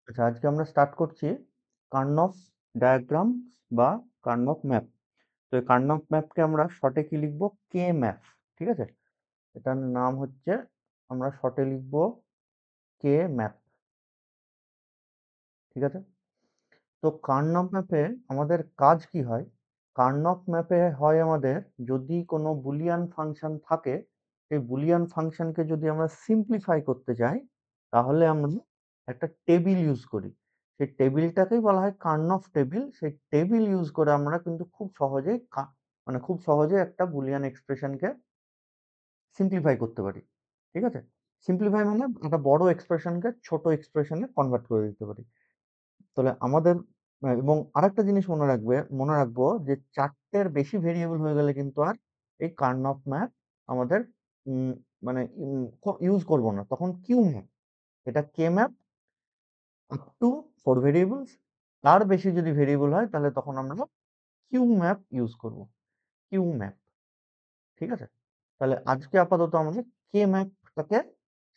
আচ্ছা, আজকে আমরা স্টার্ট করছি কার্নফ ডায়াগ্রাম বা কার্নফ ম্যাপ। তো এই কার্নফ ম্যাপকে আমরা শর্টে কি লিখবো? কে ম্যাপ। ঠিক আছে, এটার নাম হচ্ছে, আমরা শর্টে লিখবো কে ম্যাপ। ঠিক আছে, তো কার্নফ ম্যাপে আমাদের কাজ কি হয়? কার্নফ ম্যাপে হয় আমাদের, যদি কোনো বুলিয়ান ফাংশন থাকে, সেই বুলিয়ান ফাংশনকে যদি আমরা সিম্পলিফাই করতে চাই, তাহলে আমরা একটা টেবিল ইউজ করি। সেই টেবিলটাকেই বলা হয় কার্নফ টেবিল। সেই টেবিল ইউজ করে আমরা কিন্তু খুব সহজেই মানে খুব সহজে একটা বুলিয়ান এক্সপ্রেশনকে সিম্পলিফাই করতে পারি। ঠিক আছে, সিম্পলিফাই মানে একটা বড় এক্সপ্রেশনকে ছোট এক্সপ্রেশনে কনভার্ট করে দিতে পারি। তাহলে আমাদের এবং আরেকটা জিনিস মনে রাখবো যে ৪টের বেশি ভেরিয়েবল হয়ে গেলে কিন্তু আর এই কার্নফ ম্যাপ আমাদের উম মানে ইউজ করব না। তখন কিউ ম্যাপ, এটা K map up to 4 variables. তার বেশি যদি ভেরিয়েবল হয় তাহলে তখন আমরা কিউ ম্যাপ ইউজ করব। Q map. ঠিক আছে? তাহলে আজকে আপাতত আমরা কে ম্যাপটাকে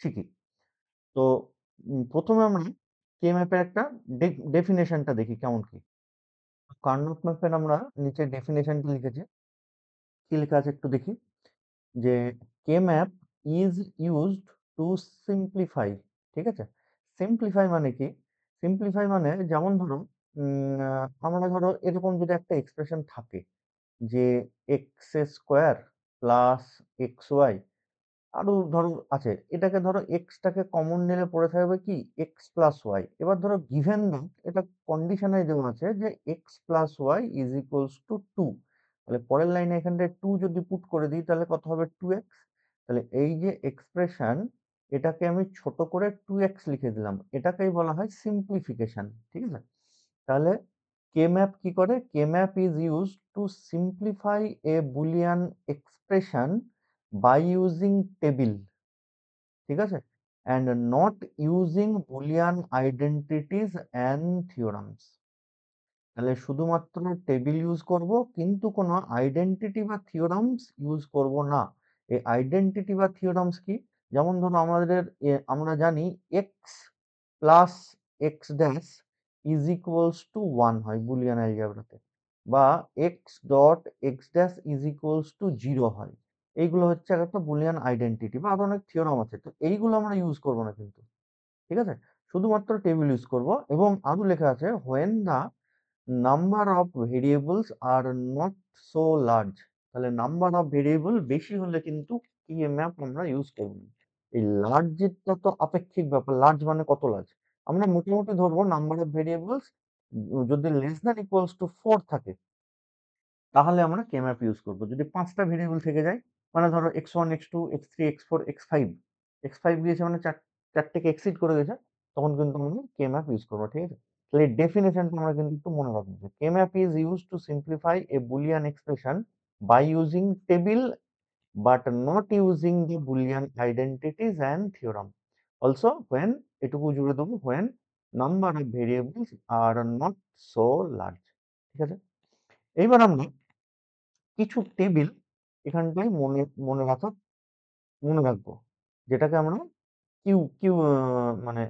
শিখি। তো ১ম এ আমরা কে ম্যাপের একটা ডেফিনিশনটা দেখি কেমন কি। কার্নফ ম্যাপের আমরা নিচে ডেফিনেশনটা লিখেছি। কি লেখা আছে একটু দেখি। যে K map is used to simplify. ঠিক আছে, সিম্পলিফাই মানে কি? সিম্পলিফাই মানে যেমন ধরো আমরা ধরো এরকম যদি একটা এক্সপ্রেশন থাকে যে x square plus x y, আরো ধরো আছে, এটাকে ধরো এক্সটাকে কমন নিলে পড়ে থাকবে কি এক্স প্লাস ওয়াই। এবার ধরো গিভেন না, এটা কন্ডিশনে দেওয়া আছে যে x plus y is equals to two. তাহলে পরের লাইনে এখানটায় টু যদি পুট করে দিই তাহলে কত হবে? Two x. তাহলে এই যে এক্সপ্রেশন, এটাকে আমি ছোট করে টু এক্স লিখে দিলাম, এটাকেই বলা হয় সিম্পলিফিকেশন। ঠিক আছে, তাহলে কে ম্যাপ কি করে? K map is use to simplify a Boolean expression by using table. ঠিক আছে, and not using boolean identities and theorems। তাহলে শুধুমাত্র টেবিল ইউজ করব, কিন্তু কোনো আইডেন্টিটি বা থিওরামস ইউজ করব না। এই আইডেন্টিটি বা থিওরামস কি? যেমন ধরো আমাদের আমরা জানি x plus x dash is equals two one হয় বুলিয়ান অ্যালজেব্রাতে, বা x dot x dash is equals two zero হয়। এইগুলো হচ্ছে একটা বুলিয়ান আইডেন্টিটি, বা আরো অনেক থিওরাম আছে। তো এইগুলো আমরা ইউজ করব না কিন্তু। ঠিক আছে, শুধুমাত্র টেবিল ইউজ করব। এবং আরো লেখা আছে when the number of variables are not so large. তাহলে নাম্বার অফ ভেরিয়েবল বেশি হলে কিন্তু কি ম্যাপ আমরা ইউজ করব না। এই লার্জটা তো আপেক্ষিক ব্যাপার, লার্জ মানে কত লার্জ? আমরা মোটামুটি ধরবো নাম্বার অফ ভেরিয়েবলস যদি লেস দ্যান ইকুয়ালস টু 4 থাকে, তাহলে আমরা কে ম্যাপ ইউজ করব। যদি 5টা ভেরিয়েবল থেকে যায়, মানে ধরো x one x two x three x four x five, x five গিয়েছে মানে চারটেকে এক্সিড করে গেছে, তখন কিন্তু আমরা কে ম্যাপ ইউজ করবো। ঠিক আছে, তাহলে এই ডেফিনেশনটা আমরা কিন্তু একটু মনে রাখবো যে K map is use to simplify a Boolean expression by using table but not using the Boolean identities and theorem. Also when, এটুকু জুড়ে দেবো, when number of variables are not so large. ঠিক আছে, এইবার আমরা কিছু টেবিল এখানটায় মনে রাখবো, যেটাকে আমরা কিউ কিউ মানে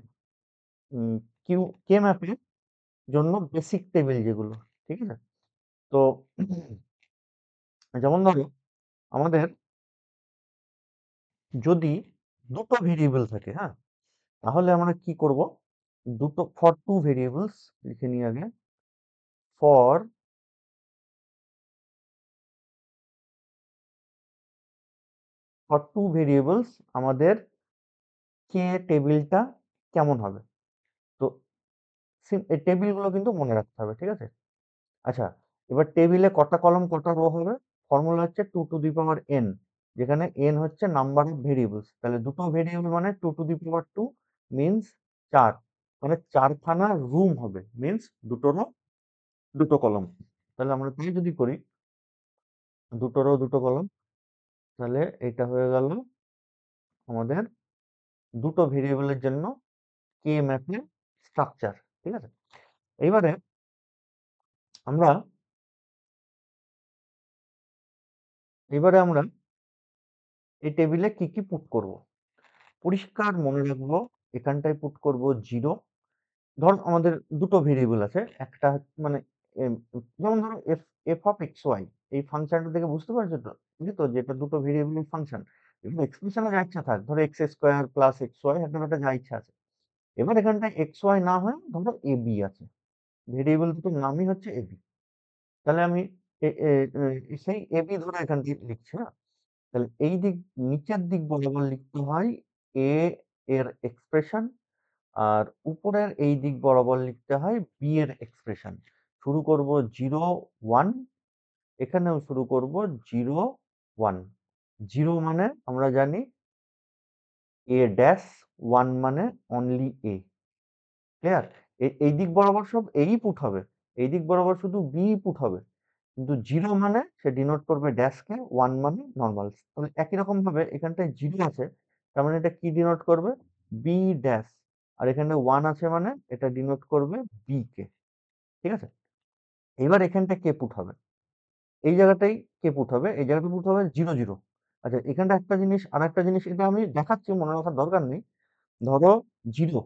কিউ কে ম্যাপের জন্য বেসিক টেবিল যেগুলো। ঠিক আছে, তো যেমন ধরো আমাদের যদি দুটো ভেরিয়েবল থাকে, হ্যাঁ, তাহলে আমরা কি করব? দুটো ফর টু ভেরিয়েবলস লিখে নিই আগে। ফর ফর টু ভেরিয়েবলস আমাদের কে টেবিলটা কেমন হবে? তো এই টেবিলগুলো কিন্তু মনে রাখতে হবে। ঠিক আছে, আচ্ছা, এবার টেবিলে কটা কলাম কটা রো হবে? ফর্মুলা হচ্ছে two to the power n, যেখানে এন হচ্ছে নাম্বার অফ ভেরিয়েবলস। তাহলে দুটো ভেরিয়েবল মানে two to the power two means 4, মানে 4খানা রুম হবে, মিনস দুটো রো দুটো কলম। তাহলে আমরা তাই যদি করি দুটো রো দুটো কলম, তাহলে এটা হয়ে গেল আমাদের দুটো ভেরিয়েবলের জন্য কে ম্যাপের স্ট্রাকচার। ঠিক আছে, এইবারে আমরা আমরা এই টেবিলে কি কি পুট করব? পরিষ্কার মনে রাখবো, এখানটায় পুট করব জিরো, ধরো আমাদের দুটো ভেরিয়েবল আছে। একটা মানে যেমন ধরো এফ অফ এক্স ওয়াই, এই ফাংশনটা দেখে বুঝতে পারছো তো, বুঝলি তো যে এটা দুটো ভেরিয়েবলের ফাংশন। এগুলো এক্সপ্রেশনে যা ইচ্ছা থাক, ধরো x square plus x y, একটা যা ইচ্ছা আছে। এবার এখানটায় এক্স ওয়াই না হয় ধরো এ বি আছে, ভেরিয়েবল দুটোর নামই হচ্ছে এ বি। তাহলে আমি সেই এ বি ধরে এখান থেকে লিখছি, হ্যাঁ। তাহলে এই দিক, নিচের দিক বরাবর লিখতে হয় এ এর এক্সপ্রেশন, আর উপরের এই দিক বরাবর লিখতে হয় বি এর এক্সপ্রেশন। শুরু করব 0 1, এখানেও শুরু করব 0 1। 0 মানে আমরা জানি এ ড্যাশ, 1 মানে অনলি এ। ক্লিয়ার? এই দিক বরাবর সব এই পুট হবে, এই দিক বরাবর শুধু বি পুট হবে। কিন্তু 0 মানে সে ডিনোট করবে ড্যাশকে, 1 মানে নর্মাল। তাহলে একই রকম ভাবে এখানটায় 0 আছে, তার মানে এটা কি ডিনোট করবে? B dash. আর এখানে 1 আছে মানে এটা ডিনোট করবে বি কে। ঠিক আছে? এবার এখানটা কে পুট হবে? এই জায়গাটাই কে পুট হবে, এই জায়গাটা পুট হবে 0 0। আচ্ছা, এখানটা একটা জিনিস, আর একটা জিনিস, এটা আমি দেখাচ্ছি, মনে রাখার দরকার নেই। ধরো 0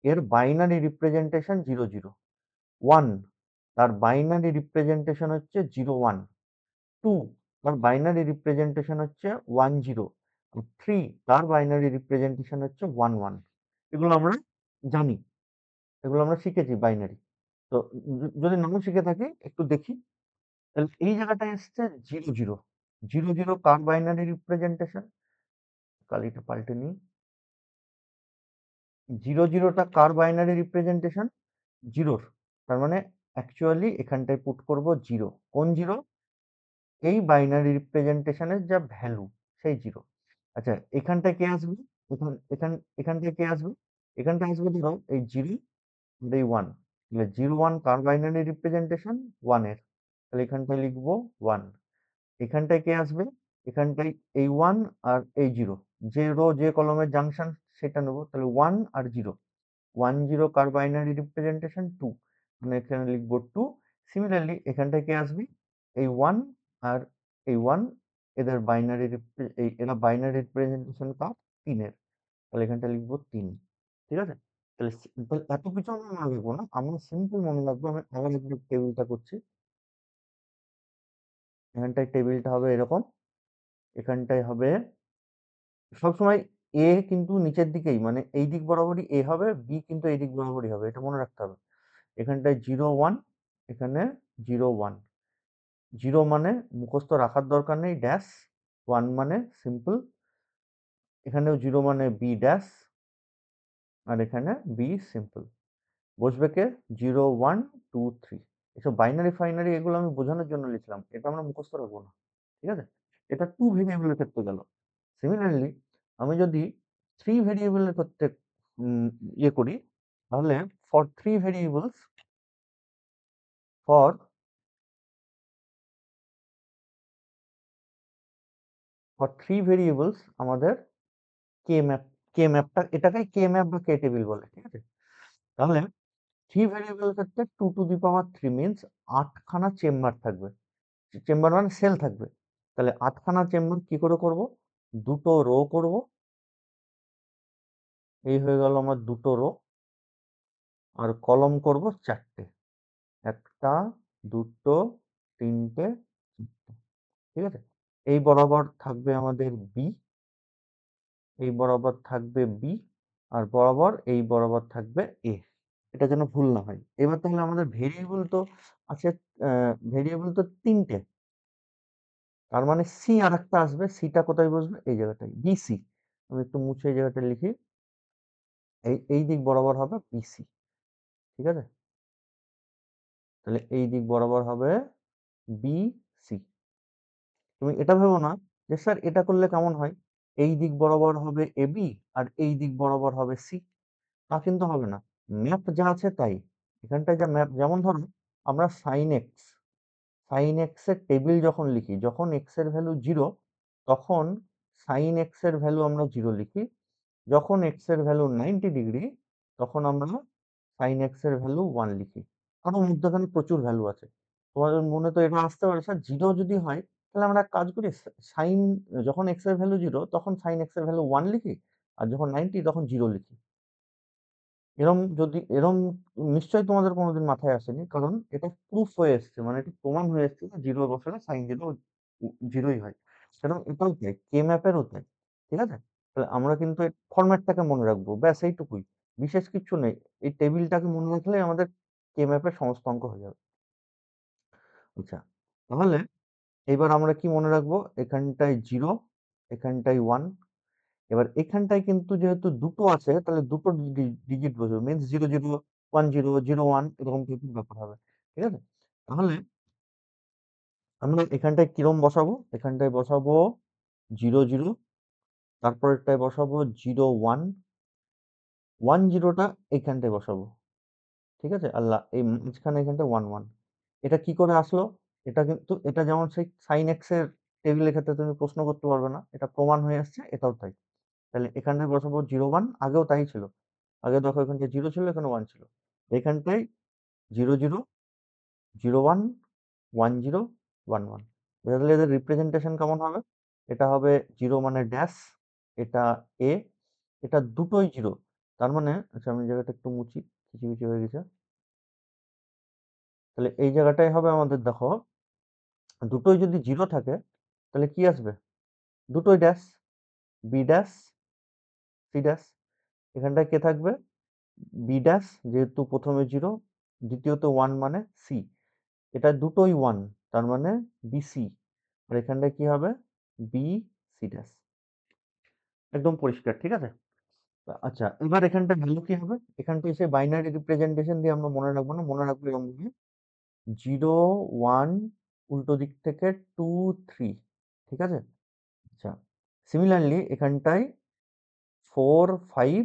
এর বাইনারি রিপ্রেজেন্টেশন 0 0। 1 তার বাইনারি রিপ্রেজেন্টেশন হচ্ছে 0 1। 2 তার বাইনারি রিপ্রেজেন্টেশন হচ্ছে 1 0। 3 তার বাইনারি রিপ্রেজেন্টেশন হচ্ছে 1 1। এগুলো আমরা জানি, এগুলো আমরা শিখেছি বাইনারি। তো যদি নাও শিখে থাকি একটু দেখি। তাহলে এই জায়গাটায় এসছে 0 0। 0 0 কার বাইনারি রিপ্রেজেন্টেশন? কালিটা পাল্টে নিই। 0 0টা কার বাইনারি রিপ্রেজেন্টেশন? জিরোর। তার মানে অ্যাকচুয়ালি এখানটায় পুট করব 0। কোন 0? এই বাইনারি রিপ্রেজেন্টেশনের যা ভ্যালু, সেই 0। আচ্ছা, এখানটায় কে আসবে? এখানটায় কে আসবে? এখানটায় আসবে ধরো এই 0 আর এই 1। তাহলে 0 1 কার বাইনারি রিপ্রেজেন্টেশন? 1 এর। তাহলে এখানটায় লিখবো 1। এখানটায় কে আসবে? এখানটায় এই 1 আর এই 0, যে রো যে কলমের জাংশন সেটা নেবো। তাহলে 1 আর 0, 1 0 কার বাইনারি রিপ্রেজেন্টেশন? 2, মানে এখানে লিখবো 2। সিমিলারলি এখানটায় কে আসবে? এই 1 আর এই 1, এদের বাইনারি এরা বাইনারি রিপ্রেজেন্টেশন কার? 3 এর। তাহলে এখানটা লিখবো 3। ঠিক আছে? তাহলে তাহলে এত কিছু আমরা মনে রাখবো না, আমরা সিম্পল মনে রাখবো। আমি আবার একবার টেবিলটা করছি। এখানটায় টেবিলটা হবে এরকম, এখানটায় হবে সবসময় এ কিন্তু নিচের দিকেই, মানে এই দিক বরাবরই এ হবে, বি কিন্তু এই দিক বরাবরই হবে, এটা মনে রাখতে হবে। এখানটায় 0 1, এখানে 0 1। 0 মানে মুখস্থ রাখার দরকার নেই, ড্যাশ। 1 মানে সিম্পল। এখানেও 0 মানে বি ড্যাশ, আর এখানে বি সিম্পল। বসবে কে? 0 1 2 3। এসব বাইনারি ফাইনারি এগুলো আমি বোঝানোর জন্য লিখলাম, এটা আমরা মুখস্থ রাখবো না। ঠিক আছে? এটা 2 ভেরিয়েবলের ক্ষেত্রে গেল। সিমিলারলি আমি যদি 3 ভেরিয়েবলের ক্ষেত্রে উম, ইয়ে করি, তাহলে for 3 variables, for for 3 variables আমাদের কে ম্যাপ, কে ম্যাপটা, এটাকে কে ম্যাপ বা কে টেবিল বলে। ঠিক আছে? তাহলে 3 ভেরিয়েবলের ক্ষেত্রে 2 টু দি পাওয়ার 3 মিনস 8খানা চেম্বার থাকবে। চেম্বার মানে সেল থাকবে। তাহলে 8খানা চেম্বার কি করে করব? দুটো রো করব। এই হয়ে গেল আমার দুটো রো। আর কলম করব 4টে। একটা, দুটো, তিনটে, চারটে। ঠিক আছে? এই বরাবর থাকবে আমাদের বি, এই বরাবর থাকবে বি, আর বরাবর এই বরাবর থাকবে এ। এটা যেন ভুল না হয়। এবার তাহলে আমাদের ভেরিয়েবল তো আছে, ভেরিয়েবল তো 3টে। তার মানে সি আর একটা আসবে, সিটা কোথায় বসবে? এই জায়গাটায়, বিসি। আমি একটু মুছে এই জায়গাটা লিখি। এই দিক বরাবর হবে বিসি। ঠিক আছে? তাহলে এই দিক বরাবর হবে বিসি। তুমি এটা ভেবো না যে স্যার এটা করলে কেমন হয়, এই দিক বরাবর হবে এবি আর এই দিক বরাবর হবে সি। তা কিন্তু হবে না। ম্যাপ যা আছে তাই। এখানটায় যা ম্যাপ, যেমন ধরো আমরা সাইন এক্স, সাইন এক্স এর টেবিল যখন লিখি, যখন এক্স এর ভ্যালু 0, তখন সাইন এক্স এর ভ্যালু আমরা 0 লিখি। যখন এক্স এর ভ্যালু 90 ডিগ্রি, তখন আমরা সাইন এক্স এর ভ্যালু 1 লিখি। আরো মধ্যখানে প্রচুর ভ্যালু আছে। তোমাদের মনে তো এটা আসতে পারে, স্যার 0 যদি হয় তাহলে আমরা এক কাজ করি, সাইন, যখন এক্স এর ভ্যালু 0 তখন সাইন এক্স এর ভ্যালু 1 লিখি, আর যখন 90 তখন 0 লিখি। এরম নিশ্চয়ই তোমাদের কোনোদিন মাথায় আসেনি, কারণ এটা প্রুফ হয়ে এসছে, মানে এটা প্রমাণ হয়ে এসছে যে জিরো বসালে সাইন জিরো জিরোই হয়। কারণ এটাও তাই, কে ম্যাপেরও তাই। ঠিক আছে? তাহলে আমরা কিন্তু ফরম্যাটটাকে মনে রাখবো, ব্যাস এইটুকুই, বিশেষ কিচ্ছু নেই। এই টেবিলটাকে মনে রাখলেই আমাদের কে ম্যাপের সমস্ত অঙ্ক হয়ে যাবে। আচ্ছা, তাহলে এবার আমরা কি মনে রাখবো, এখানটায় জিরো, এখানটায় ওয়ান। এবার এখানটায় কিন্তু যেহেতু দুটো আছে, তাহলে দুটো ডিজিট বসবে, means zero zero, one zero, zero one, এরকম টাইপের ব্যাপার হবে। ঠিক আছে? তাহলে আমরা এখানটায় কিরম বসাবো, এখানটায় বসাবো জিরো জিরো, তারপরেরটায় বসাবো জিরো ওয়ান, ওয়ান জিরোটা এখানটায় বসাবো। ঠিক আছে? আল্লাহ এই মাঝখানে এখানটায় ওয়ান ওয়ান। এটা কি করে আসলো? এটা কিন্তু এটা যেমন সেই সাইন এক্স এর টেবিলের ক্ষেত্রে তুমি প্রশ্ন করতে পারবে না, এটা প্রমাণ হয়ে আসছে, এটাও তাই। তাহলে এখানটায় বসাবো জিরো ওয়ান, আগেও তাই ছিল। আগে দেখো এখানটায় জিরো ছিল, এখানে ওয়ান ছিল। এখানটায় zero zero, zero one, one zero, one one. বোঝা গেলে এদের রিপ্রেজেন্টেশন কেমন হবে? এটা হবে জিরো মানে ড্যাশ, এটা এ, এটা দুটোই জিরো। তার মানে আচ্ছা আমি জায়গাটা একটু মুছি, কিচিমিচি হয়ে গেছে। তাহলে এই জায়গাটাই হবে আমাদের, দেখো দুটোই যদি জিরো থাকে তাহলে কি আসবে? দুটোই dash, B dash, C dash. এখানটায় কে থাকবে? বি ড্যাশ, যেহেতু প্রথমে জিরো, দ্বিতীয়ত ওয়ান মানে সি, এটা দুটোই ওয়ান, তার মানে বিসি। আর এখানটায় কি হবে? B C dash. একদম পরিষ্কার, ঠিক আছে? আচ্ছা, এবার এখানটা ভ্যালু কি হবে? এখানটা এসে বাইনারি রিপ্রেজেন্টেশন দিয়ে আমরা মনে রাখবো না, মনে রাখবো এরকম ভাবে, জিরো ওয়ান, উল্টো দিক থেকে টু থ্রি। ঠিক আছে? আচ্ছা, সিমিলারলি এখানটায় ফোর ফাইভ,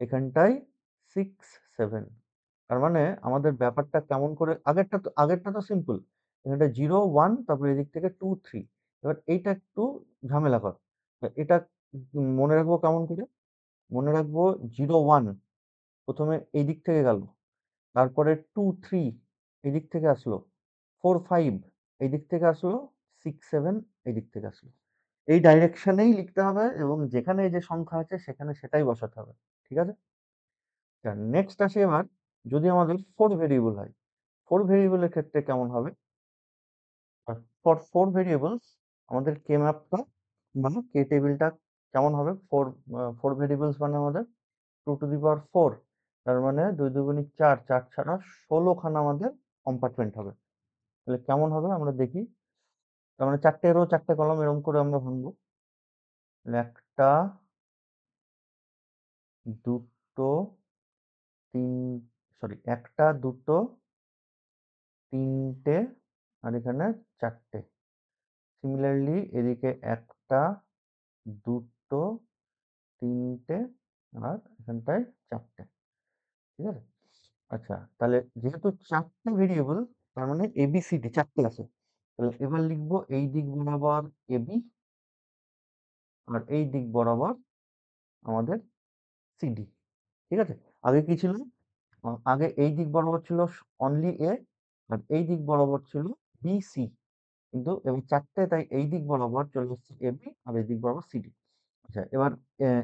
এখানটায় সিক্স সেভেন। তার মানে আমাদের ব্যাপারটা কেমন করে, আগেরটা তো সিম্পল, এখানটা জিরো ওয়ান, তারপরে এদিক থেকে টু থ্রি। এবার এইটা একটু ঝামেলা কর। এটা মনে রাখবো কেমন করে? মনে রাখবো জিরো ওয়ান প্রথমে এই দিক থেকে গেল, তারপরে টু থ্রি এই দিক থেকে আসলো, ফোর ফাইভ এই দিক থেকে আসলো, সিক্স সেভেন এই দিক থেকে আসলো। এই ডাইরেকশনেই লিখতে হবে, এবং যেখানে এই যে সংখ্যা আছে সেখানে সেটাই বসাতে হবে। ঠিক আছে? নেক্সট আসে এবার, যদি আমাদের ফোর ভেরিয়েবল হয়, ফোর ভেরিয়েবলের ক্ষেত্রে কেমন হবে? ফর ফোর ভেরিয়েবলস আমাদের কে ম্যাপটা মানে কে টেবিলটা কেমন হবে? ফোর, ফোর ভেরিয়েবলস মানে আমাদের two to the power four, তার মানে দুই দুগুণি চার, চার ছাড়া 16খানা আমাদের কম্পার্টমেন্ট হবে। তাহলে কেমন হবে আমরা দেখি। তার মানে চারটে রো, চারটে কলম, এরকম করে আমরা ভাঙবো। তাহলে একটা, দুটো, তিন, সরি, একটা, দুটো, তিনটে, আর এখানে চারটে। সিমিলারলি এদিকে একটা, দুটো, তিনটে, আর এখানটায় চারটে। ঠিক আছে? আচ্ছা, তাহলে যেহেতু চারটে ভেরিয়েবল, তার মানে এবিসিডি চারটে আছে। তাহলে এবার লিখবো এই দিক বরাবর এবি, আর এই দিক বরাবর আমাদের সিডি। ঠিক আছে? আগে কি ছিল? আগে এই দিক বরাবর ছিল অনলি এ, আর এই দিক বরাবর ছিল বি সি। কিন্তু এবার চারটে, তাই এই দিক বরাবর চলে এসছে এবি, আর এই দিক বরাবর সিডি। আচ্ছা, এবার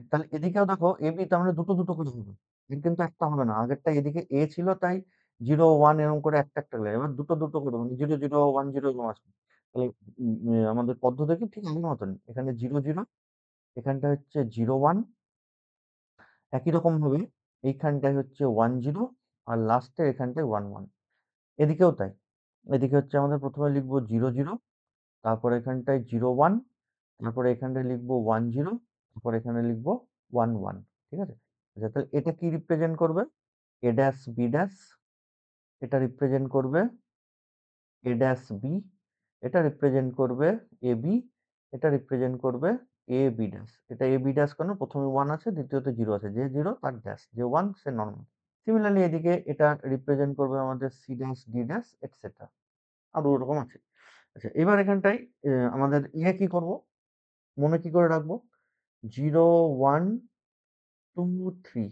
তাহলে এদিকেও দেখো এবি, তার মানে দুটো দুটো করে হবে, কিন্তু একটা হবে না। আগেরটা এদিকে এ ছিল, তাই জিরো ওয়ান এরকম করে একটা একটা গেলে, এবার দুটো দুটো করে মানে জিরো জিরো, ওয়ান জিরো এরকম আসবে। তাহলে আমাদের পদ্ধতি কি ঠিক আগের মতন, এখানে জিরো জিরো, এখানটা হচ্ছে জিরো ওয়ান, একই রকম ভাবে এইখানটায় হচ্ছে ওয়ান জিরো, আর লাস্টে এখানটায় ওয়ান ওয়ান। এদিকেও তাই, এদিকে হচ্ছে আমাদের প্রথমে লিখবো জিরো জিরো, তারপর এখানটায় জিরো ওয়ান, তারপরে এখানটায় লিখবো ওয়ান জিরো, তারপর এখানে লিখবো ওয়ান ওয়ান। ঠিক আছে? আচ্ছা, তাহলে এটা কি রিপ্রেজেন্ট করবে? এ ড্যাশ বি ড্যাশ, এটা রিপ্রেজেন্ট করবে এ ড্যাশ বি, এটা রিপ্রেজেন্ট করবে এ বি, এটা রিপ্রেজেন্ট করবে এ বি ড্যাশ। এটা এ বি ড্যাশ কেন? প্রথমে ওয়ান আছে, দ্বিতীয়তে জিরো আছে, যে জিরো তার ড্যাশ, যে ওয়ান সে নর্মাল। সিমিলারলি এদিকে এটা রিপ্রেজেন্ট করবে আমাদের C dash D dash etcetera, আর ওরকম আছে। আচ্ছা, এবার এখানটায় আমাদের ইয়ে কি করব, মনে কি করে রাখবো? Zero one two three.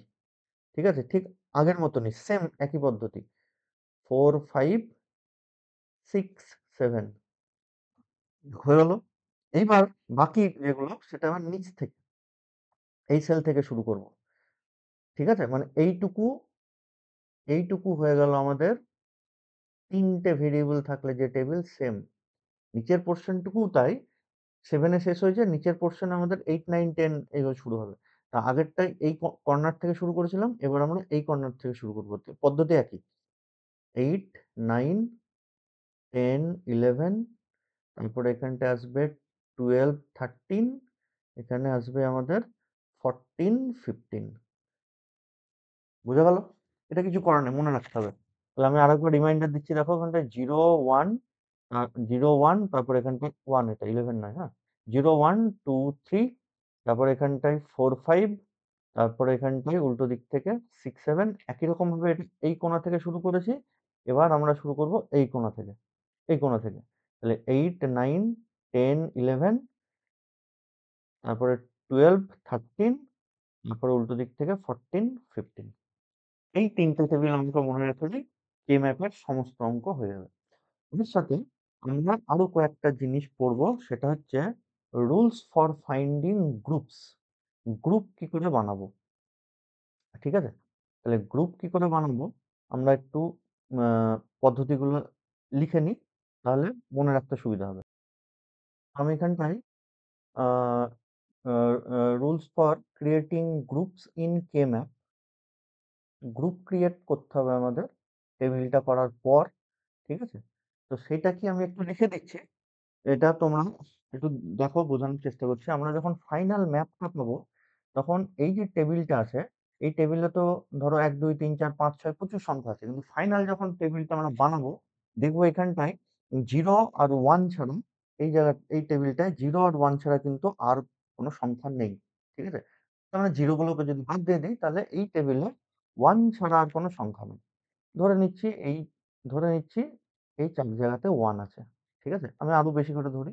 ঠিক আছে? ঠিক আগের মতনই, সেম একই পদ্ধতি, ফোর ফাইভ সিক্স সেভেন হয়ে গেল। এইবার বাকি যেগুলো সেটা আমার নিচ থেকে, এই সেল থেকে শুরু করব। ঠিক আছে? মানে এইটুকু এইটুকু হয়ে গেল আমাদের 3টে ভেরিয়েবল থাকলে যে টেবিল সেম। নিচের পোর্শনটুকু তাই, 7 এ শেষ হয়েছে, নিচের পোর্শন আমাদের 8, 9, 10 এইভাবে শুরু হবে। আগেরটাই এই কর্নার থেকে শুরু করেছিলাম, এবার আমরা এই কর্নার থেকে শুরু করবো, পদ্ধতি একই। 8, 9, 10, 11, তারপরে এখানটা আসবে 12, 13, এখানে আসবে আমাদের 14, 15। বুঝা গেল? এটা কিছু করার নেই, মনে রাখতে হবে। তাহলে আমি আরেকবার রিমাইন্ডার দিচ্ছি, দেখো এখানটায় 0, 1, 0, 1, তারপর এখানটায় 1, এটা 11 নয়, হ্যাঁ, 0, 1, 2, 3, তারপর এখানটায় 4, 5, তারপরে এখানটায় উল্টো দিক থেকে 6, 7। একই রকম ভাবে এই কোণা থেকে শুরু করেছি, এবার আমরা শুরু করব এই কোণা থেকে, এই কোণা থেকে। তাহলে 8, 9, 10, 11, তারপরে 12, 13, তারপরে উল্টো দিক থেকে 14, 15। এই 3টে টেবিল অঙ্ক মনে রাখলেই কে ম্যাপের সমস্ত অঙ্ক হয়ে যাবে। এর সাথে আমরা আরো কয়েকটা জিনিস পড়বো, সেটা হচ্ছে rules for finding groups. Group কি করে বানাবো, ঠিক আছে? তাহলে গ্রুপ কি করে বানাবো আমরা একটু পদ্ধতিগুলো লিখে নিই, তাহলে মনে রাখতে সুবিধা হবে। আমি এখানটায় rules for creating groups in K map, group create করতে হবে আমাদের টেবিলটা করার পর, ঠিক আছে? তো সেটা কি আমি একটু লিখে দিচ্ছি, এটা তোমরা একটু দেখো, বোঝানোর চেষ্টা করছি। আমরা যখন ফাইনাল ম্যাপটা পাবো, তখন এই যে টেবিলটা আছে, এই টেবিলে তো ধরো 1, 2, 3, 4, 5, 6 প্রচুর সংখ্যা আছে, কিন্তু ফাইনাল যখন টেবিলটা আমরা বানাবো, দেখবো এখানটায় 0 আর 1 ছাড়া, এই জায়গা এই টেবিলটায় 0 আর 1 ছাড়া কিন্তু আর কোনো সংখ্যা নেই, ঠিক আছে? আমরা জিরোগুলোকে যদি বাদ দিয়ে দিই, তাহলে এই টেবিলে 1 ছাড়া আর কোনো সংখ্যা নেই। ধরে নিচ্ছি এই ধরে নিচ্ছি এই 4 জায়গাতে 1 আছে, ঠিক আছে? আমি আরো বেশি করে ধরি।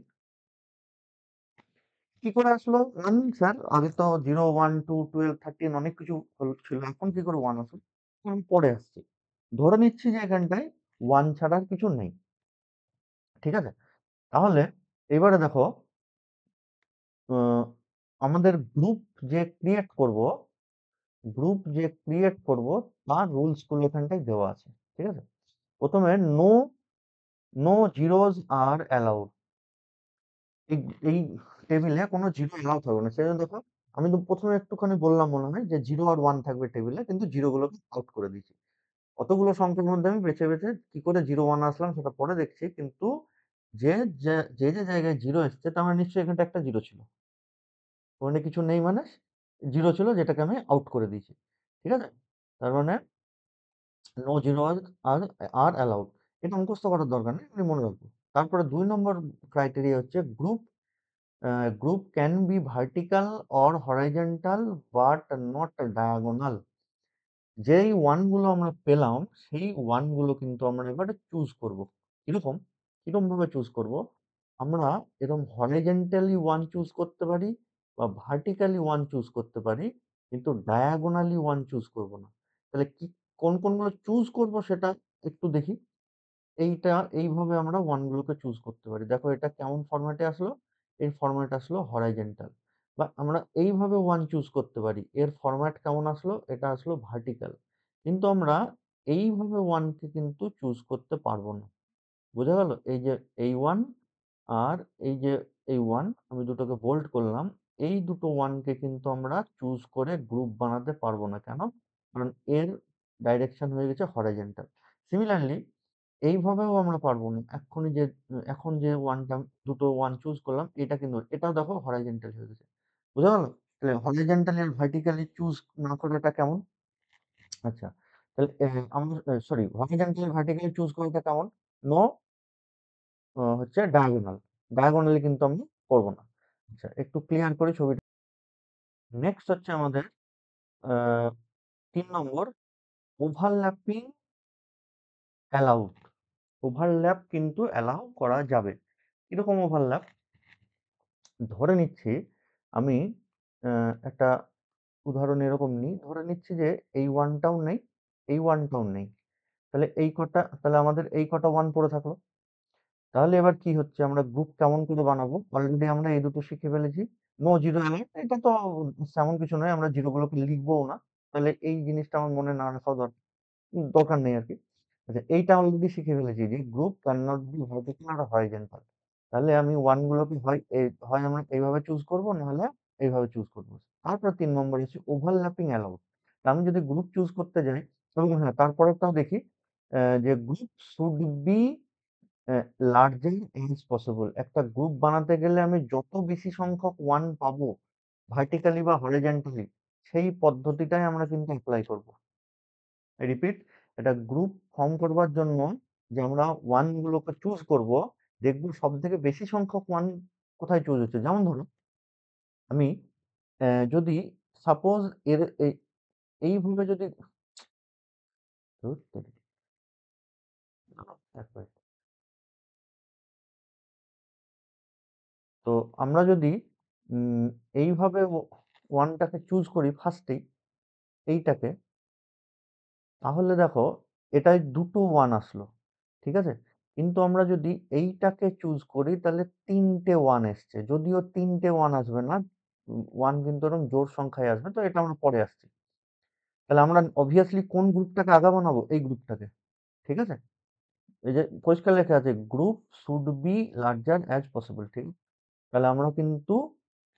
কি করে আসলো 1 স্যার? আগে তো 0, 1, 2, 12, 13 অনেক কিছু ছিল। এখন কি করে 1 আসলো? আমি পরে আসছি। ধরে নিচ্ছি যে এখানটায় 1 ছাড়া আর কিছু নেই। ঠিক আছে? তাহলে এবারে দেখো, আ আমাদের গ্রুপ যে ক্রিয়েট করব তার রুলস গুলো এখানটায় দেওয়া আছে। ঠিক আছে? ১ম এ নো জিরোস আর অ্যালাউড। এই এই টেবিলে কোনো জিরো এলাও থাকবে না। সেজন্য দেখো, আমি তো ১ম এ একটুখানি বললাম মনে হয় যে 0 আর 1 থাকবে টেবিলে, কিন্তু জিরো গুলোকে আউট করে দিয়েছি। অতগুলো সংখ্যার মধ্যে আমি বেছে, বেছে কি করে 0, 1 আসলাম সেটা পরে দেখছি। কিন্তু যে, যে জায়গায় 0 এসছে, তার মানে নিশ্চয়ই এখানটা একটা 0 ছিল। ওখানে কিছু নেই মানে 0 ছিল, যেটাকে আমি আউট করে দিয়েছি। ঠিক আছে? তার মানে নো 0 আর আর অ্যালাউড। এটা মুখস্থ করার দরকার নেই, আপনি মনে রাখবেন। তারপরে ২ নম্বর ক্রাইটেরিয়া হচ্ছে group can be vertical or horizontal but not diagonal। যেই ওয়ান গুলো আমরা পেলাম, সেই ওয়ান গুলো কিন্তু আমরা এবারে চুজ করব। কিরকম? কিরকম ভাবে চুজ করব? আমরা এরকম হরাইজন্টালি ওয়ান চুজ করতে পারি বা ভার্টিক্যালি ওয়ান চুজ করতে পারি, কিন্তু ডায়াগোনালি ওয়ান চুজ করব না। তাহলে কোনগুলো চুজ করব সেটা একটু দেখি। এইভাবে আমরা ওয়ান গুলোকে চুজ করতে পারি। দেখো এটা কেমন ফরম্যাটে আসলো? এর ফরম্যাট আসলো হরাইজন্টাল। বা আমরা এইভাবে ওয়ান চুজ করতে পারি। এর ফরম্যাট কেমন আসলো? এটা আসলো ভার্টিক্যাল। কিন্তু আমরা এইভাবে ওয়ানকে কিন্তু চুজ করতে পারবো না। বোঝা গেল? এই যে এই ওয়ান আর এই যে এই ওয়ান, আমি দুটোকে বোল্ড করলাম। এই দুটো ওয়ানকে কিন্তু আমরা চুজ করে গ্রুপ বানাতে পারবো না। কেন? কারণ এর ডাইরেকশন হয়ে গেছে হরাইজন্টাল। সিমিলারলি এইভাবেও আমরা পারবো না। এখন যে ওয়ানটা, দুটো ওয়ান চুজ করলাম, এটা কিন্তু এটাও দেখো হরাইজন্টাল হয়ে গেছে। বুঝা গেল? তাহলে হরাইজন্টালি আর ভার্টিক্যালি চুজ না করাটা কেমন? আচ্ছা। তাহলে আমরা সরি, হরাইজন্টালি ভার্টিক্যালি চুজ করাটা কেমন? নো হচ্ছে ডায়াগোনাল। ডায়াগোনালি কিন্তু আমি করব না। আচ্ছা, একটু ক্লিয়ার করি ছবিটা। নেক্সট হচ্ছে আমাদের আ ৩ নম্বর, ওভারল্যাপিং অ্যালাউড। ওভারল্যাপ কিন্তু অ্যালাউ করা যাবে। কিরকম ওভারল্যাপ? ধরে নিচ্ছি আমি একটা উদাহরণ এরকম নিই। ধরে নিচ্ছি যে এই 1 টাও নেই, এই 1 টাও নেই। তাহলে আমাদের এই কটা 1 পড়ে থাকলো। তাহলে এবার কি হচ্ছে, আমরা গ্রুপ কেমন করে বানাবো? অলরেডি আমরা এই দুটো শিখে ফেলেছি। নো জিরো অ্যালাউড, এটা তো তেমন কিছু নয়, আমরা জিরো গুলোকে লিখবোও না। তাহলে এই জিনিসটা আমার মনে না রাখাও দরকার। দরকার নেই আরকি। আচ্ছা, এইটা অলরেডি শিখে ফেলেছি যে group can not be vertical আর হরাইজন্টাল। তাহলে আমি 1 গুলোকে হয় আমরা এইভাবে চুজ করব, নাহলে এইভাবে চুজ করব। তারপরে ৩ নম্বরে হচ্ছে ওভারল্যাপিং অ্যালাউড। আমি যদি গ্রুপ চুজ করতে যাই, এবং হ্যাঁ, তারপরেরটাও দেখি যে group should be larger as possible. একটা গ্রুপ বানাতে গেলে আমি যত বেশি সংখ্যক 1 পাবো ভার্টিক্যালি বা হরাইজন্টালি, সেই পদ্ধতিটাই আমরা কিন্তু এপ্লাই করব। রিপিট, একটা গ্রুপ ফর্ম করবার জন্য যে আমরা 1 গুলোকে চুজ করব, দেখব সবথেকে বেশি সংখ্যক 1 কোথায় চুজ হচ্ছে। যেমন ধরুন, আমি যদি সাপোজ এর এইভাবে যদি ধুর তেরি, এক মিনিট। তো আমরা যদি উম এইভাবে 1 টাকে চুজ করি ফার্স্টেই, এইটাকে, তাহলে দেখো এটায় দুটো 1 আসলো। ঠিক আছে? কিন্তু আমরা যদি এইটাকে চুজ করি, তাহলে ৩ টে 1 এসছে। যদিও ৩ টে 1 আসবে না। 1 কিন্তু এরকম জোড় সংখ্যায় আসবে। তো এটা আমরা পরে আসছি। তাহলে আমরা obviously কোন গ্রুপটাকে আগে বানাবো? এই গ্রুপটাকে। ঠিক আছে? এই যে পরিষ্কার লেখা আছে group should be larger as possible. ঠিক আছে? তাহলে আমরা কিন্তু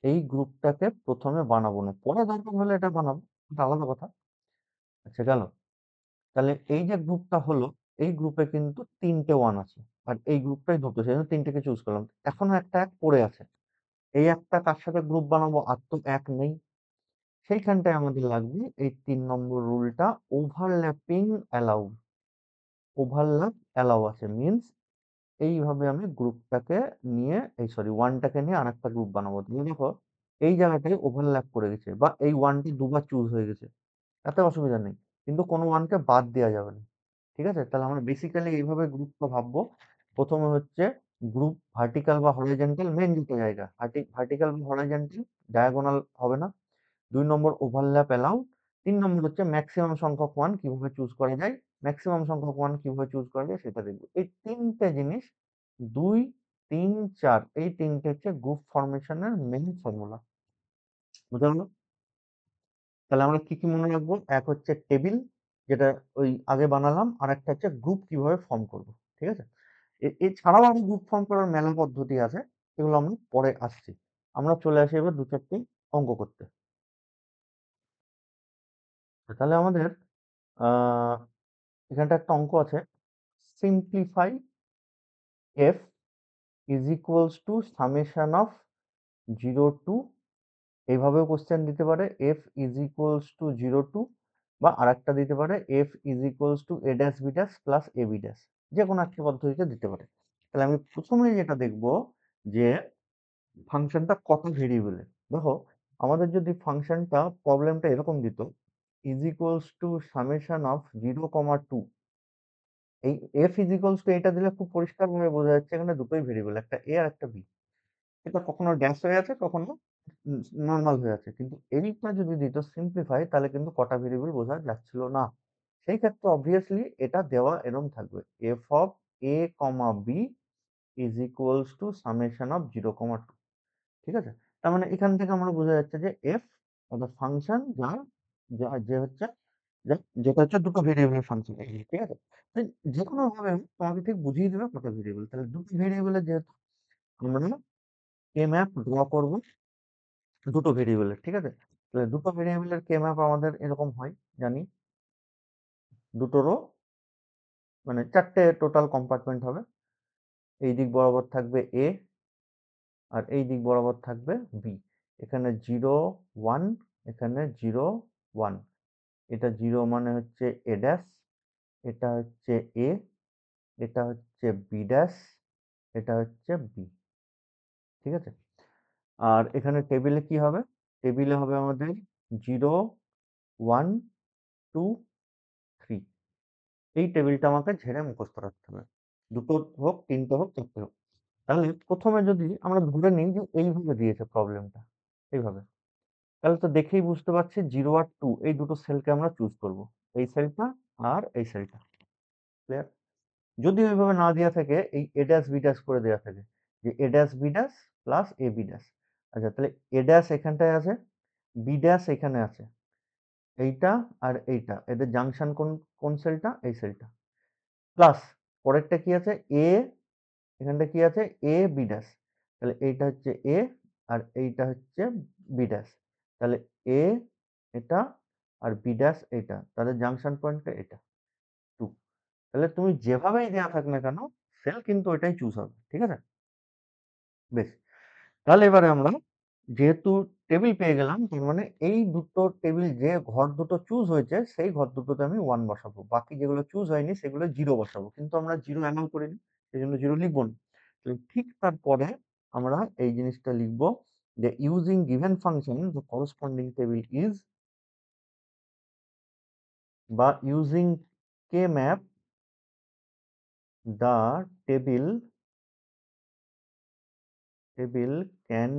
এই গ্রুপটাকে ১ম এ বানাবো না। পরে দরকার হলে এটা বানাবো। এটা আলাদা কথা। আচ্ছা, গেল। তাহলে এই যে গ্রুপটা হলো, এই গ্রুপে কিন্তু ৩ টে 1 আছে। আর এই গ্রুপটাই দুটো, সেজন্য ৩ টেকে চুজ করলাম। এখনো একটা ১ পড়ে আছে। এই একটা কার সাথে গ্রুপ বানাবো? আর তো ১ নেই। সেইখানটায় আমাদের লাগবে এই ৩ নম্বর রুলটা, ওভারল্যাপিং অ্যালাউ। ওভারল্যাপ অ্যালাউ আছে মিনস এইভাবে আমি গ্রুপটাকে নিয়ে, এই সরি 1 টাকে নিয়ে আরেকটা গ্রুপ বানাবো। তুমি দেখো এই জায়গাটায় ওভারল্যাপ করে গেছে, বা এই 1 টি দুবার চুজ হয়ে গেছে। তাতে অসুবিধা নেই। কিন্তু কোনো 1 কে বাদ দেয়া যাবে না। ঠিক আছে? তাহলে আমরা বেসিক্যালি এইভাবে গ্রুপটা ভাববো। ১ম এ হচ্ছে গ্রুপ ভার্টিক্যাল বা হরাইজন্টাল, মেইন দুটো জায়গা। ভার্টিক্যাল বা হরাইজন্টাল, ডায়াগোনাল হবে না। ২ নম্বর ওভারল্যাপ অ্যালাউ। ৩ নম্বর হচ্ছে মেক্সিমাম সংখ্যক 1 কিভাবে চুজ করা যায়। মেক্সিমাম সংখ্যক 1 কিভাবে চুজ করা যায় সেটা দেখব। এই ৩ টে জিনিস ২, ৩, ৪ এই ৩ টে হচ্ছে গ্রুপ ফরমেশন এর মেইন ফর্মুলা। বুঝা গেল? তাহলে আমরা কি, কি মনে রাখবো? এক হচ্ছে টেবিল, যেটা ওই আগে বানালাম। আরেকটা হচ্ছে গ্রুপ কিভাবে ফর্ম করব। ঠিক আছে? এছাড়াও আরো গ্রুপ ফর্ম করার মেলা পদ্ধতি আছে। এগুলো আমরা পরে আসছি। আমরা চলে আসি এবার ২-৪ টি অঙ্ক করতে। তাহলে আমাদের আ এখানটা একটা অঙ্ক আছে। Simplify f is equals to summation of 0 to, এইভাবেও কোশ্চেন দিতে পারে f is equals to 0 to, বা আরেকটা দিতে পারে f is equals to a dash b dash plus ab dash। যে কোনো একটা পদ্ধতিতে দিতে পারে। তাহলে আমি প্রথমেই যেটা দেখব যে ফাংশনটা কত ভেরিয়েবলের। দেখো আমাদের যদি ফাংশনটা প্রবলেমটা এরকম দিত, is equals to summation of 0, 2, এই f is equals to এটা দিলে খুব পরিষ্কারভাবে বোঝা যাচ্ছে এখানে দুটোই ভেরিয়েবল, একটা a আর একটা b। এটা কখনো ড্যাশ হয়ে আছে, কখনো নরমাল হয়ে আছে। কিন্তু এইটা যদি দিত সিম্পলিফাই, তাহলে কিন্তু কটা ভেরিয়েবল বোঝা যাচ্ছিল না। সেই ক্ষেত্রে অবভিয়াসলি এটা দেওয়া এরকম থাকবে, f of a, b is equals to summation of 0, 2। ঠিক আছে? তার মানে এখান থেকে আমরা বোঝা যাচ্ছে যে f অর্থাৎ ফাংশন যার যে হচ্ছে যেটা হচ্ছে দুটো ভেরিয়েবলের ফাংশন। ঠিক আছে? তো যেকোনো ভাবে তোমাকে ঠিক বুঝিয়ে দেবে কটা ভেরিয়েবল। তাহলে দুটো ভেরিয়েবলের যেহেতু আমরা কে ম্যাপ ড্র করব দুটো ভেরিয়েবলের। ঠিক আছে? তাহলে দুটো ভেরিয়েবলের কে ম্যাপ আমাদের এরকম হয় জানি। দুটো রো, মানে ৪ টে টোটাল কম্পার্টমেন্ট হবে। এই দিক বরাবর থাকবে a, আর এই দিক বরাবর থাকবে b। এখানে 0, 1, এখানে 0, 1। এটা 0 মানে হচ্ছে a ড্যাশ, এটা হচ্ছে a, এটা হচ্ছে b ড্যাশ, এটা হচ্ছে b। ঠিক আছে? আর এখানে টেবিলে কি হবে? টেবিলে হবে আমাদের 0, 1, 2, 3। এই টেবিলটা আমাকে ঝেড়ে মুখস্থ রাখতে হবে। ২ টো হোক, ৩ টে হোক, ৪ টে হোক। তাহলে ১ম এ যদি আমরা ধরে নিই যে এইভাবে দিয়েছে প্রবলেমটা, এইভাবে। তাহলে তো দেখেই বুঝতে পারছি 0 আর 2 এই দুটো সেলকে আমরা চুজ করব। এই সেলটা আর এই সেলটা। ক্লিয়ার? যদি ওইভাবে না দেয়া থাকে, এই a ড্যাশ b ড্যাশ করে দেয়া থাকে যে a dash b dash plus ab dash. আচ্ছা, তাহলে a ড্যাশ এখানটায় আছে, b ড্যাশ এখানে আছে। এইটা আর এইটা, এদের জাংশন কোন কোন সেলটা? এই সেলটা। প্লাস পরেরটা কি আছে? এ, এখানটা কি আছে? A B dash. তাহলে এইটা হচ্ছে এ আর এইটা হচ্ছে বি ড্যাশ। তাহলে এ এটা আর বি ড্যাশ এটা, তাদের জাংশন পয়েন্টটা এটা 2। তাহলে তুমি যেভাবেই দেয়া থাক না কেন, সেল কিন্তু ওইটাই চুজ হবে। ঠিক আছে? বেশ। তাহলে এবারে আমরা যেহেতু টেবিল পেয়ে গেলাম, তার মানে এই দুটো টেবিল, যে ঘর দুটো চুজ হয়েছে সেই ঘর দুটোতে আমি 1 বসাবো। বাকি যেগুলো চুজ হয়নি সেগুলো 0 বসাবো। কিন্তু আমরা 0 অ্যালাউ করিনি। সেজন্য 0 লিখব না। তো ঠিক তারপরে আমরা এই জিনিসটা লিখব যে using given function the corresponding table is, বা using K map the table can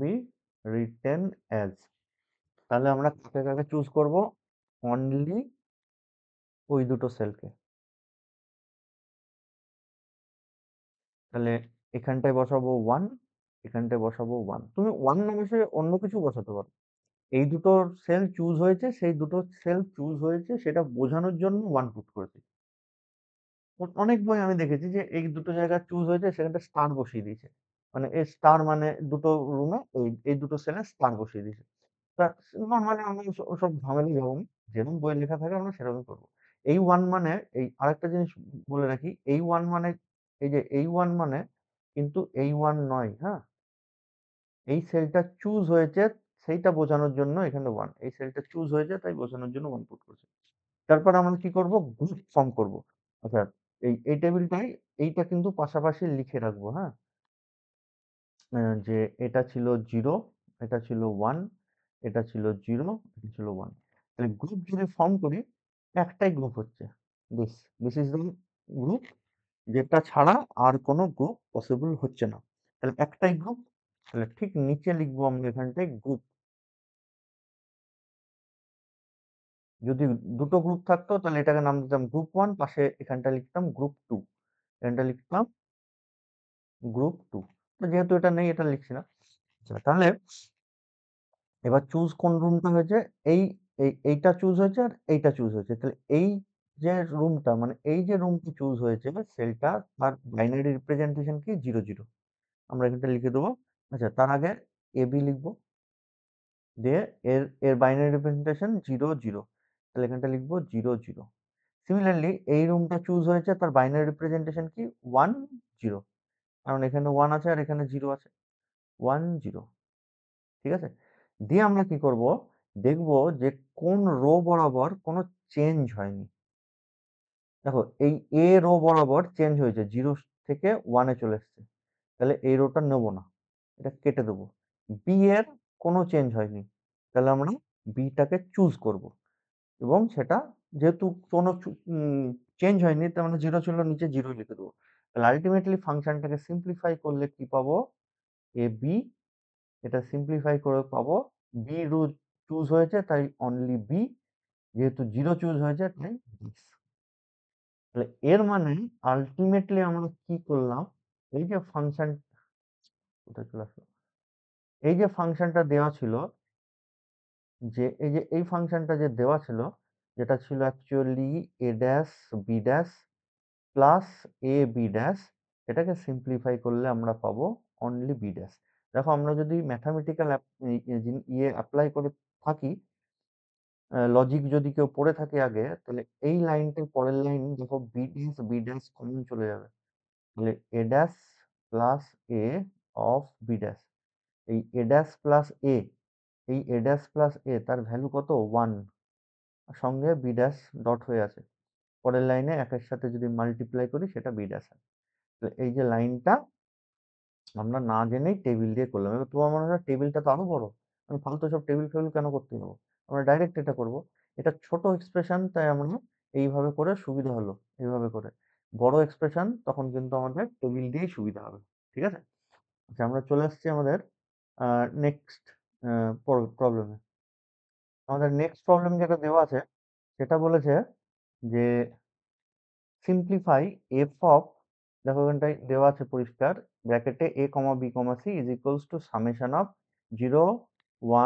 be written as। তাহলে আমরা কাকে কাকে চুজ করব? অনলি ওই দুটো সেলকে। তাহলে এখানটায় বসাবো 1, এখানটায় বসাবো 1। তুমি 1 না বসে অন্য কিছু বসাতে পারো। এই দুটো সেল চুজ হয়েছে, সেই দুটো সেল চুজ হয়েছে সেটা বোঝানোর জন্য 1 পুট করেছি। অনেক বই আমি দেখেছি যে এই দুটো জায়গা চুজ হয়েছে সেখানটা স্টার বসিয়ে দিয়েছে। মানে এই স্টার মানে দুটো রুমে এই দুটো সেলে স্টার বসিয়ে দিয়েছে। তা নরমালি আমরা ওসব ঝামেলায় যাবো না। যেরকম বইয়ে লেখা থাকে আমরা সেরকমই করব। এই 1 মানে, এই আরেকটা জিনিস বলে রাখি, এই 1 মানে, এই যে এই 1 মানে কিন্তু এই 1 নয়, হ্যাঁ? এই সেলটা চুজ হয়েছে সেইটা বোঝানোর জন্য এখানে 1। এই সেলটা চুজ হয়েছে তাই বোঝানোর জন্য 1 পুট করছি। তারপর আমরা কি করব? গ্রুপ ফর্ম করব। আচ্ছা, এই টেবিলটাই, এইটা কিন্তু পাশাপাশি লিখে রাখবো, হ্যাঁ? যে এটা ছিল 0, এটা ছিল 1, এটা ছিল 0, এটা ছিল 1। তাহলে গ্রুপ যদি ফর্ম করি, একটাই গ্রুপ হচ্ছে। This this is the group, যেটা ছাড়া আর কোনো গ্রুপ পসিবল হচ্ছে না। তাহলে একটাই গ্রুপ। তাহলে ঠিক নিচে লিখবো আমরা এখানটায় গ্রুপ। যদি দুটো গ্রুপ থাকতো তাহলে এটাকে নাম দিতাম গ্রুপ 1, পাশে এখানটা লিখতাম গ্রুপ 2, এখানটা লিখতাম গ্রুপ 2। তো যেহেতু এটা নেই এটা লিখছি না। আচ্ছা, তাহলে এবার চুজ কোন রুমটা হয়েছে? এই এইটা চুজ হয়েছে আর এইটা চুজ হয়েছে। তাহলে এই যে রুমটা, মানে এই যে রুমটা চুজ হয়েছে সেলটা, তার বাইনারি রিপ্রেজেন্টেশন কি? 0 0। আমরা এখানটা লিখে দেবো। আচ্ছা, তার আগে এবি লিখবো, দিয়ে এর বাইনারি রিপ্রেজেন্টেশন 0 0। তাহলে এখানটা লিখবো 0 0। সিমিলারলি এই রুমটা চুজ হয়েছে, তার বাইনারি রিপ্রেজেন্টেশন কি? 1 0। কারণ এখানে 1 আছে আর এখানে 0 আছে। 1 0। ঠিক আছে? দিয়ে আমরা কি করব? দেখব যে কোন রো বরাবর কোনো চেঞ্জ হয়নি। দেখো এই এ রো বরাবর চেঞ্জ হয়েছে, 0 থেকে 1 এ চলে এসছে। তাহলে এই রোটা নেব না, এটা কেটে দেবো। বি এর কোনো চেঞ্জ হয়নি, তাহলে আমরা বিটাকে চুজ করব। এবং সেটা যেহেতু কোনো চেঞ্জ হয়নি, তার মানে 0 ছিল, নিচে 0 লিখে দেবো। তাহলে আলটিমেটলি ফাংশনটাকে সিম্পলিফাই করলে কি পাবো? A B. এটা সিম্পলিফাই করে পাবো বি রো চুজ হয়েছে তাই অনলি বি, যেহেতু 0 চুজ হয়েছে তাই দিস। তাহলে এর মানে আলটিমেটলি আমরা কি করলাম? এই যে ফাংশন, কোথায় চলে আসলো? এই যে ফাংশনটা দেওয়া ছিল, যে এই যে এই ফাংশনটা যে দেওয়া ছিল, যেটা ছিল actually A dash B dash plus A B dash, এটাকে সিম্পলিফাই করলে আমরা পাবো অনলি বি ড্যাশ। দেখো আমরা যদি ম্যাথামেটিক্যাল ইয়ে অ্যাপ্লাই করে থাকি, লজিক যদি কেউ পড়ে থাকে আগে, তাহলে এই লাইনটার পরের লাইন দেখো, বি ড্যাশ কমন চলে যাবে। তাহলে A dash plus A of B dash, এই এ ড্যাশ প্লাস এ, এই এ ড্যাশ প্লাস এ তার ভ্যালু কত? 1। সঙ্গে বি ড্যাশ ডট হয়ে আছে। পরের লাইনে একের সাথে যদি মাল্টিপ্লাই করি সেটা বি ড্যাশ হয়। এই যে লাইনটা আমরা না জেনেই টেবিল দিয়ে করলাম। এবার তোমার মনে হয় টেবিলটা তো আরো বড়, আমি ফালতু সব টেবিল ফেবিল কেন করতে যাবো? আমরা ডাইরেক্ট এটা করব। এটা ছোট এক্সপ্রেশন তাই আমরা এইভাবে করে সুবিধা হলো। এইভাবে করে বড় এক্সপ্রেশন তখন কিন্তু আমাদের টেবিল দিয়েই সুবিধা হবে। ঠিক আছে? আচ্ছা, আমরা চলে আসছি আমাদের নেক্সট প্রবলেমে। আমাদের নেক্সট প্রবলেম যেটা দেওয়া আছে সেটা বলেছে যে সিম্পলিফাই এফ অফ, দেখো এখানটায় দেওয়া আছে পরিষ্কার ব্র্যাকেটে A comma B comma C is equals to summation of 0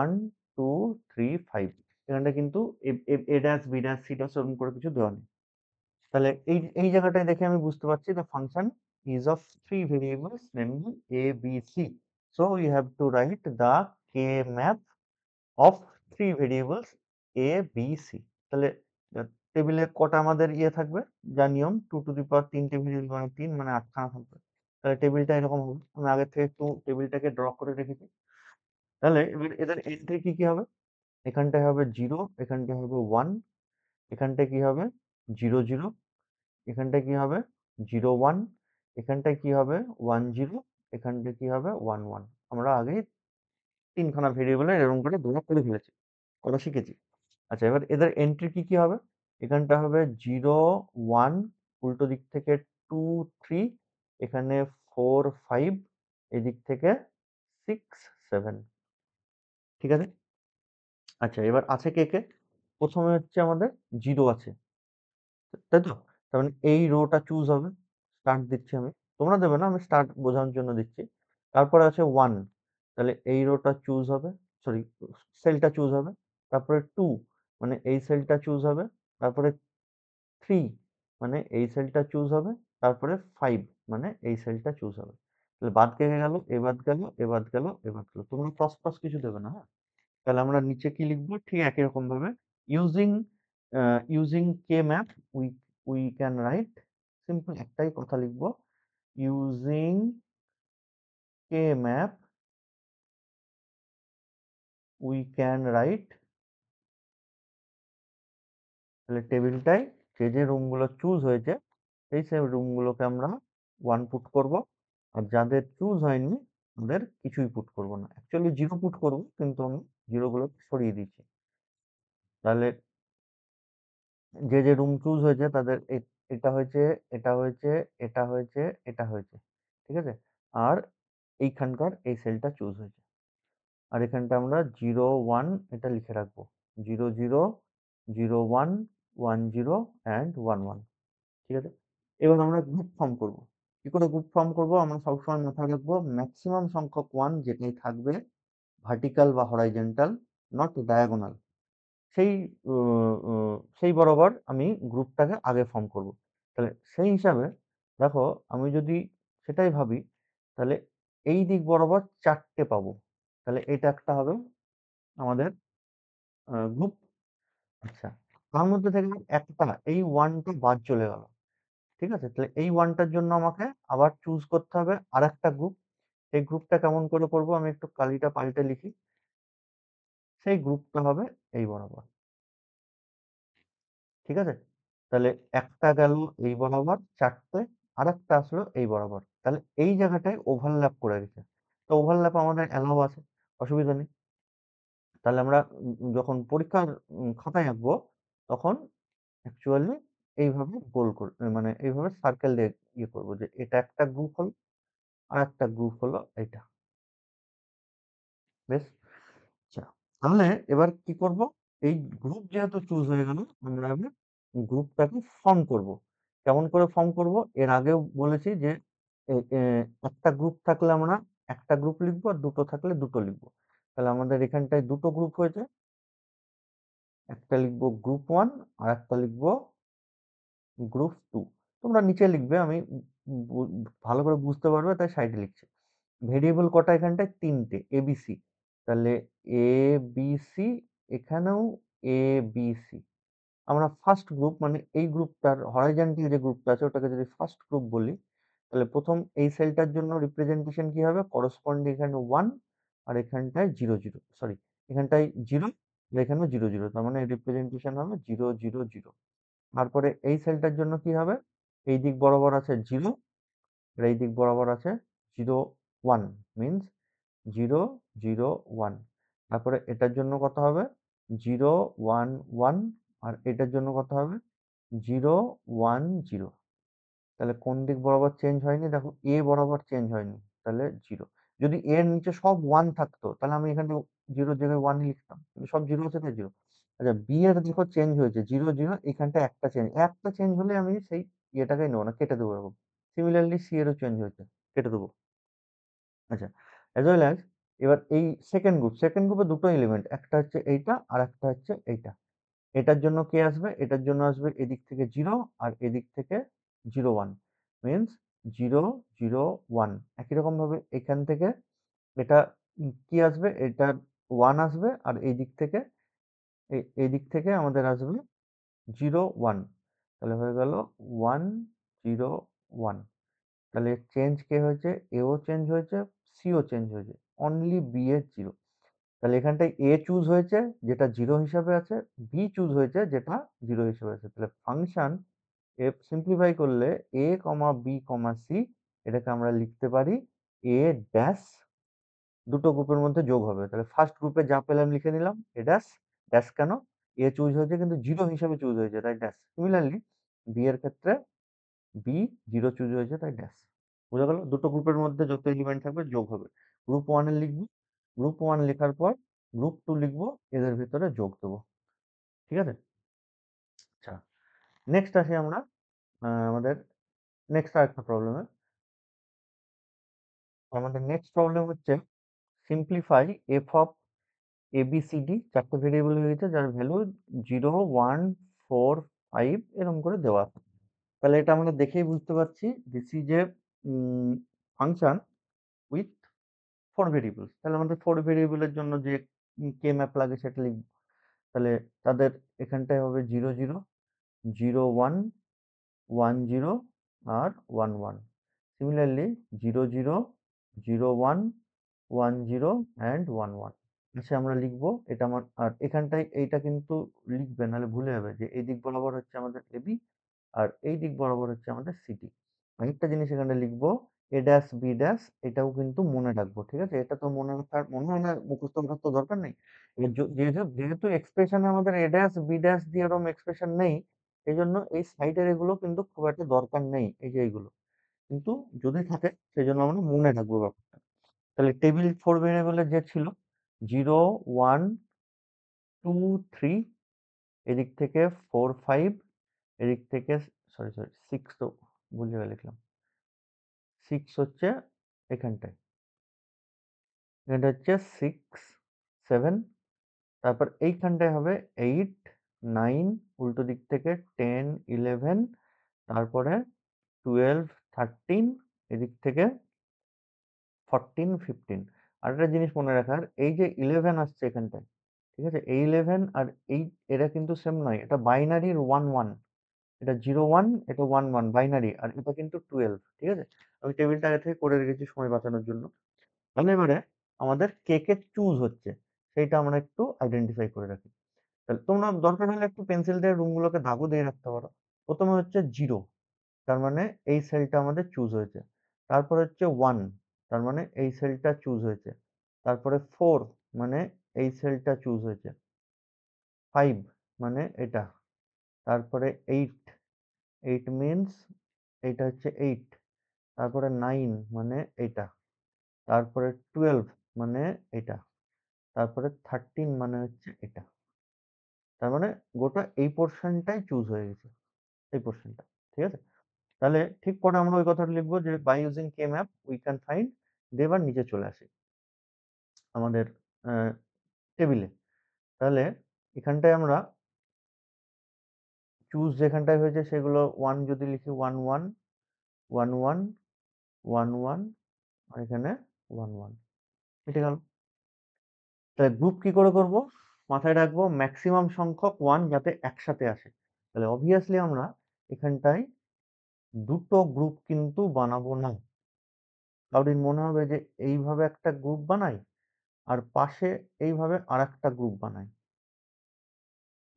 1 2 3 5 এখানটা কিন্তু A dash B dash C dash এরকম করে কিছু দেওয়া নেই। তাহলে এই জায়গাটায় দেখে আমি বুঝতে পারছি the function is of three variables namely a b c, so you have to write the k map of three variables a b c। তাহলে টেবিলে কটা আমাদের ইয়ে থাকবে, যা নিয়ম 2 টু দি পাওয়ার 3টে ভেরিয়েবল মানে 3 মানে 8খানা থাকবে। তাহলে টেবিলটা এরকম হবে, আমি আগে থেকে একটু টেবিলটাকে ড্র করে রেখেছি। তাহলে এবার এদের এন্ট্রি কি কি হবে, এখানটায় হবে 0, এখানটায় হবে 1, এখানটায় কি হবে 0 0, এখানটায় কি হবে 0 1, এখানটায় কি হবে 1 0, এখানটায় কি হবে 1 1। আমরা আগেই তিনখানা ভেরিয়েবলের এরকম করে ড্র করে ফেলেছি, করা শিখেছি। আচ্ছা, এবার এদের এন্ট্রি কি কি হবে, এখানটা হবে 0 1, উল্টো দিক থেকে 2 3, এখানে 4 5, এদিক থেকে 6 7। ঠিক আছে। আচ্ছা, এবার আছে কে কে, প্রথমে হচ্ছে আমাদের 0 আছে, তাই তো? তার মানে এই রোটা চুজ হবে, স্টার্ট দিচ্ছি আমি, তোমরা দেবে না, আমি স্টার্ট বোঝানোর জন্য দিচ্ছি। তারপরে আছে 1, তাহলে এই রোটা চুজ হবে, সরি সেলটা চুজ হবে। তারপরে 2 মানে এই সেলটা চুজ হবে। তারপরে 3 মানে এই সেলটা চুজ হবে। তারপরে 5 মানে এই সেলটা চুজ হবে। তাহলে বাদ কে গেল, এ বাদ গেল, এ বাদ গেল, এ বাদ গেল। তোমরা ক্রস ক্রস কিছু দেবে না, হ্যাঁ? তাহলে আমরা নিচে কি লিখবো, ঠিক একই রকম ভাবে using using K map we we can write, simple একটাই কথা লিখবো, using K map we can write. তাহলে টেবিলটায় যে যে রুমগুলো চুজ হয়েছে সেই রুমগুলোকে আমরা 1 পুট করব, আর যাদের চুজ হয়নি তাদের কিছুই পুট করব না, অ্যাকচুয়ালি 0 পুট করব, কিন্তু আমি 0 গুলো সরিয়ে দিচ্ছি। তাহলে যে যে রুম চুজ হয়েছে তাদের এটা হয়েছে, এটা হয়েছে, এটা হয়েছে, এটা হয়েছে, ঠিক আছে। আর এইখানকার এই সেলটা চুজ হয়েছে। আর এখানটা আমরা 0 1 এটা লিখে রাখবো, 0 0 0 1 1 0 অ্যান্ড 1 1। ঠিক আছে। এবার আমরা গ্রুপ ফর্ম করব। কি করে গ্রুপ ফর্ম করব, আমরা সবসময় মাথায় রাখবো ম্যাক্সিমাম সংখ্যক 1 যেটাই থাকবে ভার্টিক্যাল বা হরাইজন্টাল, নট ডায়াগোনাল, সেই সেই বরাবর আমি গ্রুপটাকে আগে ফর্ম করব। তাহলে সেই হিসাবে দেখো, আমি যদি সেটাই ভাবি, তাহলে এই দিক বরাবর 4টে পাবো। তাহলে এটা একটা হবে আমাদের গ্রুপ। আচ্ছা, তার মধ্যে থেকে একটা এই 1টা বাদ চলে গেল। ঠিক আছে? তাহলে এই 1টার জন্য আমাকে আবার চুজ করতে হবে আরেকটা গ্রুপ। সেই গ্রুপটা কেমন করে করব, আমি একটু কালিটা পাল্টে লিখি। সেই গ্রুপটা হবে এই বরাবর। ঠিক আছে? তাহলে একটা গেল এই বরাবর 4টে, আরেকটা আসলো এই বরাবর। তাহলে এই জায়গাটায় ওভারল্যাপ করে গেছে। তো ওভারল্যাপ আমাদের অ্যালাও আছে, অসুবিধা নেই। তাহলে আমরা যখন পরীক্ষার খাতায় আঁকবো, তখন অ্যাকচুয়ালি এইভাবে গোল মানে এইভাবে সার্কেল দিয়ে ইয়ে করব, যে এটা একটা গ্রুপ হলো, আরেকটা গ্রুপ হলো এইটা। বেশ। আচ্ছা, তাহলে এবার কি করব, এই গ্রুপ যেহেতু চুজ হয়ে গেল, আমরা এবার গ্রুপটাকে ফর্ম করব। কেমন করে ফর্ম করব, এর আগেও বলেছি যে একটা গ্রুপ থাকলে আমরা একটা গ্রুপ লিখবো, আর দুটো থাকলে দুটো লিখবো। তাহলে আমাদের এখানটায় দুটো গ্রুপ হয়েছে, একটা লিখবো গ্রুপ 1 আর একটা লিখবো গ্রুপ 2। তোমরা নিচে লিখবে, আমি ভালো করে বুঝতে পারবে তাই সাইডে লিখছি। ভেরিয়েবল কটা এখানটায়, 3টে, এবিসি। তাহলে এ বি সি, এখানেও এ বি সি। আমরা ফার্স্ট গ্রুপ মানে এই গ্রুপটার হরাইজন্টাল যে গ্রুপটা আছে ওটাকে যদি ফার্স্ট গ্রুপ বলি, তাহলে প্রথম এই সেলটার জন্য রিপ্রেজেন্টেশন কি হবে, করসপন্ডিং এখানে 1 আর এখানটায় 0 0, সরি এখানটায় 0 আর এখানেও 0 0, তার মানে রিপ্রেজেন্টেশন হবে 0 0 0। তারপরে এই সেলটার জন্য কি হবে, এই দিক বরাবর আছে 0 আর এই দিক বরাবর আছে 0 1, মিন্স 0 0 1। তারপরে এটার জন্য কত হবে 0 1 1, আর এটার জন্য কত হবে 0 1 0। তাহলে কোন দিক বরাবর চেঞ্জ হয়নি, দেখো এ বরাবর চেঞ্জ হয়নি, তাহলে 0। যদি এর নিচে সব 1 থাকতো তাহলে আমি এখানে 0 এর জায়গায় 1 লিখতাম, কিন্তু সব 0 আছে তাই 0। আচ্ছা, বি এর দেখো চেঞ্জ হয়েছে 0 0, এখানটা একটা চেঞ্জ হলে আমি সেই ইয়েটাকে নেবো না, কেটে দেবো এরকম। সিমিলারলি সি এরও চেঞ্জ হয়েছে, কেটে দেবো। আচ্ছা, as well as এবার এই সেকেন্ড গ্রুপে দুটো এলিমেন্ট, একটা হচ্ছে এইটা আর একটা হচ্ছে এইটা। এটার জন্য কে আসবে? এটার জন্য আসবে এদিক থেকে 0 আর এদিক থেকে 0 1 মিন্স 0 0 1। একই রকম ভাবে এখান থেকে এটা কি আসবে? এটা 1 আসবে আর এই দিক থেকে আমাদের আসবে 0 1। তাহলে হয়ে গেল 1 0 1। তাহলে চেঞ্জ কে হয়েছে? এও চেঞ্জ হয়েছে, সিও চেঞ্জ হয়েছে, অনলি বি এর 0। তাহলে এখানটায় এ চুজ হয়েছে যেটা 0 হিসাবে আছে, বি চুজ হয়েছে যেটা 0 হিসাবে আছে। তাহলে ফাংশন এফ সিম্পলিফাই করলে এ কমা বি কমা সি, এটাকে আমরা লিখতে পারি এ ড্যাশ, দুটো গ্রুপের মধ্যে যোগ হবে। তাহলে ফার্স্ট গ্রুপে যা পেলাম লিখে নিলাম এ ড্যাশ, ড্যাশ কেন? এ চুজ হয়েছে কিন্তু 0 হিসাবে চুজ হয়েছে তাই ড্যাশ। সিমিলারলি বি এর ক্ষেত্রে বি 0 চুজ হয়েছে তাই ড্যাশ। বোঝা গেল? দুটো গ্রুপের মধ্যে যত এলিমেন্ট থাকবে যোগ হবে। গ্রুপ 1 এর লিখবো, গ্রুপ 1 লেখার পর গ্রুপ 2 লিখবো, এদের ভিতরে যোগ দেবো। ঠিক আছে? আচ্ছা, নেক্সট আসি আমরা আমাদের নেক্সট আরেকটা প্রবলেমে। আমাদের নেক্সট প্রবলেম হচ্ছে simplify F of A B C D. চারটে ভেরিয়েবল হয়ে গেছে যার ভ্যালু 0 1 4 5 এরকম করে দেওয়া আছে। তাহলে এটা আমরা দেখেই বুঝতে পারছি this is a function with 4 variables. তাহলে আমাদের 4 ভেরিয়েবলের জন্য যে কে ম্যাপ লাগে সেটা লিখব। তাহলে তাদের এখানটায় হবে 0 0 0 1 1 0 আর 1 1। Similarly 0 0 0 1 1 0 and 1 1। আচ্ছা, আমরা লিখবো এটা আমার, আর এখানটায় এইটা কিন্তু লিখবে নাহলে ভুলে যাবে যে এই দিক বরাবর হচ্ছে আমাদের এবি আর এই দিক বরাবর হচ্ছে আমাদের সিটি। আরেকটা জিনিস এখানে লিখবো এ ড্যাশ বি ড্যাশ, এটাও কিন্তু মনে রাখবো। ঠিক আছে? এটা তো মনে হয় না, মুখস্থ করার তো দরকার নেই। যেহেতু যেহেতু এক্সপ্রেশনে আমাদের এ ড্যাশ বি ড্যাশ দিয়ে এরকম এক্সপ্রেশন নেই, এই জন্য এই সাইডের এগুলো কিন্তু খুব একটা দরকার নেই, এই যে এইগুলো। কিন্তু যদি থাকে সেই জন্য আমরা মনে রাখবো ব্যাপারটা। তাহলে টেবিল 4 ভেরিয়েবলের যে ছিল 0 1 2 3, এদিক থেকে 4 5, এদিক থেকে সরি সরি 6, তো ভুল জায়গায় লিখলাম। 6 হচ্ছে এখানটায়, এটা হচ্ছে 6 7। তারপর এইখানটায় হবে 8 9, উল্টো দিক থেকে 10 11, তারপরে 12 13, এদিক থেকে 14 15। আরেকটা জিনিস মনে রাখার, এই যে 11 আসছে এখানটায়, ঠিক আছে? এই 11 আর এই, এরা কিন্তু সেম নয়, এটা বাইনারির 1 1। এটা 0 1, এটা 1 1 বাইনারি, আর এটা কিন্তু 12। ঠিক আছে? আমি টেবিলটা আগে থেকে করে রেখেছি সময় বাঁচানোর জন্য। তাহলে এবারে আমাদের কে কে চুজ হচ্ছে সেইটা আমরা একটু আইডেন্টিফাই করে রাখি। তাহলে তোমরা দরকার হলে একটু পেন্সিল দিয়ে রুমগুলোকে দাগও দিয়ে রাখতে পারো। প্রথমে হচ্ছে 0, তার মানে এই সেলটা আমাদের চুজ হয়েছে। তারপর হচ্ছে 1, তার মানে এই সেলটা চুজ হয়েছে। তারপরে 4, মানে এই সেলটা চুজ হয়েছে। 5 মানে এটা। তারপরে 8, 8 মিন্স এইটা হচ্ছে 8। তারপরে 9 মানে এটা। তারপরে 12 মানে এটা। তারপরে 13 মানে হচ্ছে এটা। তার মানে গোটা এই পোর্শনটাই চুজ হয়ে গেছে, এই পোর্শনটা। ঠিক আছে? তাহলে ঠিক পরে আমরা ওই কথাটা লিখবো যে by using K map we can find, দিয়ে এবার নিচে চলে আসি আমাদের টেবিলে। তাহলে এখানটায় আমরা চুজ যেখানটায় হয়েছে সেগুলো 1 যদি লিখি 1 1 1 1 1 1, আর এখানে 1 1, মিটে গেল। তাহলে গ্রুপ কি করে করব? মাথায় রাখবো ম্যাক্সিমাম সংখ্যক 1 যাতে একসাথে আসে। তাহলে অবভিয়াসলি আমরা এখানটায় দুটো গ্রুপ কিন্তু বানাবো না। কারোর মনে হবে যে এইভাবে একটা গ্রুপ বানাই আর পাশে এইভাবে আরেকটা গ্রুপ বানাই।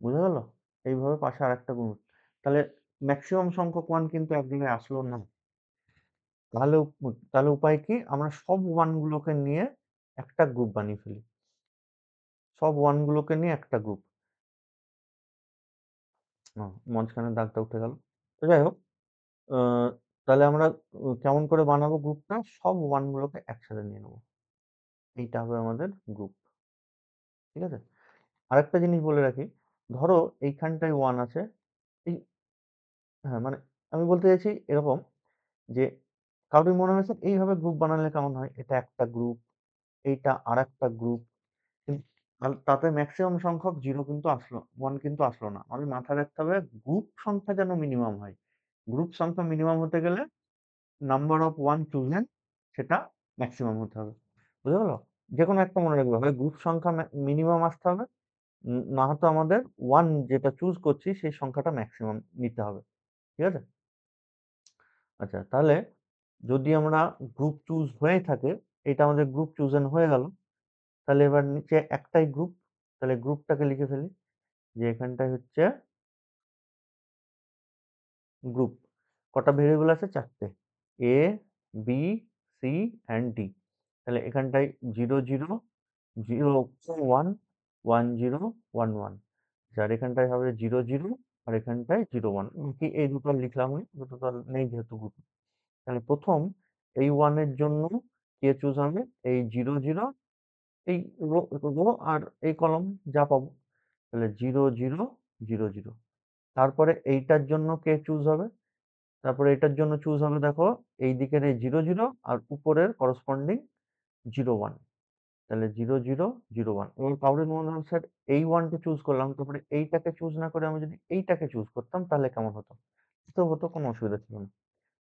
বুঝা গেল? এইভাবে পাশে আরেকটা গ্রুপ। তাহলে ম্যাক্সিমাম সংখ্যক 1 কিন্তু এক জায়গায় আসলো না। তাহলে উপায় কি? আমরা সব 1 গুলোকে নিয়ে একটা গ্রুপ বানিয়ে ফেলি। সব 1 গুলোকে নিয়ে একটা গ্রুপ। মাঝখানে দাগটা উঠে গেল। তো যাই হোক, আ তাহলে আমরা কেমন করে বানাবো গ্রুপটা? সব 1 গুলোকে একসাথে নিয়ে নেব। এইটা হবে আমাদের গ্রুপ। ঠিক আছে? আরেকটা জিনিস বলে রাখি, ধরো এইখানটায় 1 আছে। এই হ্যাঁ, মানে আমি বলতে চাইছি এরকম যে কারোর মনে হয়েছে এইভাবে গ্রুপ বানালে কেমন হয়? এটা একটা গ্রুপ, এইটা আরেকটা গ্রুপ। কিন্তু তাতে ম্যাক্সিমাম সংখ্যক 0 কিন্তু আসলো 1 কিন্তু আসলো না। আমাদের মাথায় রাখতে হবে গ্রুপ সংখ্যা যেন মিনিমাম হয়। গ্রুপ সংখ্যা মিনিমাম হতে গেলে নাম্বার অফ 1 চুজেন সেটা ম্যাক্সিমাম হতে হবে। বুঝা গেল? যেকোনো একটা মনে রাখবে, হয় গ্রুপ সংখ্যা মিনিমাম আসতে হবে, না হয়তো আমাদের 1 যেটা চুজ করছি সেই সংখ্যাটা ম্যাক্সিমাম নিতে হবে। ঠিক আছে? আচ্ছা, তাহলে যদি আমরা গ্রুপ চুজ হয়ে থাকে, এটা আমাদের গ্রুপ চুজেন হয়ে গেল। তাহলে এবার নিচে একটাই গ্রুপ, তাহলে গ্রুপটাকে লিখে ফেলি যে এখানটায় হচ্ছে গ্রুপ। কটা ভেরিয়েবল আছে? ৪ টে। এ, বি, সি অ্যান্ড ডি। তাহলে এখানটায় 0 0 0 1 1 0 1 1। আর এখানটায় হবে 0 0 আর এখানটায় 0 1। কি এই দুটো লিখলাম না, দুটো তো আর নেই যেহেতু গ্রুপ। তাহলে প্রথম এই 1 এর জন্য কে চুজ হবে? এই 0 0 এই রো রো আর এই কলাম যা পাবো। তাহলে 0 0 0 0। তারপরে এইটার জন্য কে চুজ হবে? তারপরে এটার জন্য চুজ হবে, দেখো এই দিকের এই 0 0 আর উপরের করসপন্ডিং 0 1। তাহলে 0 0 0 1। এবার কাউরের মনে হবে স্যার এই 1 কে চুজ করলাম, তারপরে এইটাকে চুজ না করে আমি যদি এইটাকে চুজ করতাম তাহলে কেমন হতো? তো হতো, কোনো অসুবিধা ছিল না।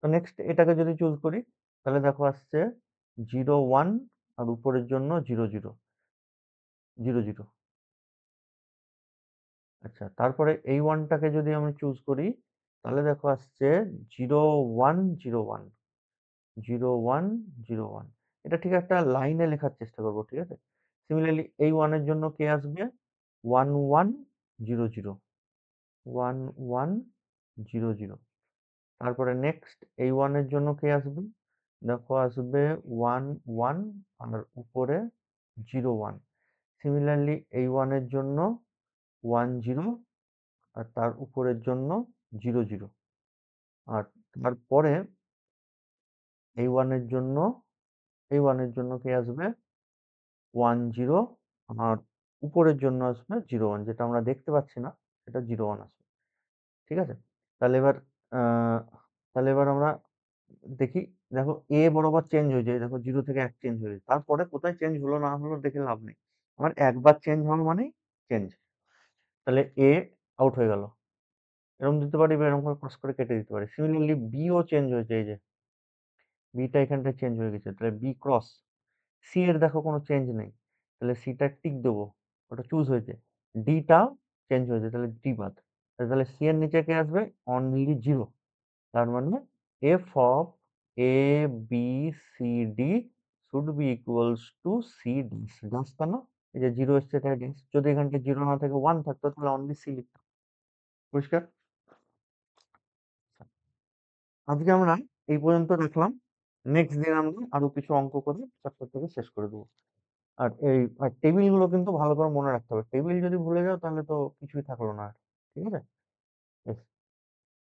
তো নেক্সট এটাকে যদি চুজ করি তাহলে দেখো আসছে 0 1 আর উপরের জন্য 0 0 0 0। আচ্ছা, তারপরে এই 1 টাকে যদি আমি চুজ করি তাহলে দেখো আসছে 0 1 0 1 0 1 0 1। এটা ঠিক একটা লাইনে লেখার চেষ্টা করব, ঠিক আছে? সিমিলারলি এই 1 এর জন্য কে আসবে? 1 1 0 0 1 1 0 0। তারপরে নেক্সট এই 1 এর জন্য কে আসবে? দেখো আসবে 1 1 আর উপরে 0 1। সিমিলারলি এই 1 এর জন্য 1 0 আর তার উপরের জন্য 0 0। আর তারপরে এই 1 এর জন্য কে আসবে? 1 0 আর উপরের জন্য আসবে 0 1, যেটা আমরা দেখতে পাচ্ছি না, সেটা 0 1 আসবে। ঠিক আছে? তাহলে এবার আ তাহলে এবার আমরা দেখি, দেখো A বরাবর চেঞ্জ হয়ে যায়। দেখো 0 থেকে 1 চেঞ্জ হয়ে যায়। তারপরে কোথায় চেঞ্জ হলো না হলো দেখে লাভ নেই। আমার একবার চেঞ্জ হওয়া মানেই চেঞ্জ। তাহলে A আউট হয়ে গেল। এরকম দিতে পারি বা এরকম করে ক্রস করে কেটে দিতে পারি। সিমিলারলি B ও চেঞ্জ হয়েছে, এই যে B টা এখানটায় চেঞ্জ হয়ে গেছে। তাহলে B ক্রস। C এর দেখো কোনো চেঞ্জ নেই। তাহলে C টা টিক দেবো। ওটা চুজ হয়েছে। D টাও চেঞ্জ হয়েছে। তাহলে D বাদ। তাহলে C এর নিচে কে আসবে? অনলি 0। তার মানে f of a b c d should be equals to c dash dash কেন? এই যে 0 এসছে তাই ড্যাশ। যদি এখানটা 0 না থেকে 1 থাকতো তাহলে অনলি c লিখতাম। পরিষ্কার? আজকে আমরা এই পর্যন্ত রাখলাম। নেক্সট দিন আমরা আরো কিছু অঙ্ক করে চ্যাপ্টারটাকে শেষ করে দেবো। আর টেবিল গুলো কিন্তু ভালো করে মনে রাখতে হবে। টেবিল যদি ভুলে যাও তাহলে তো কিছুই থাকলো না আর। ঠিক আছে? বেশ।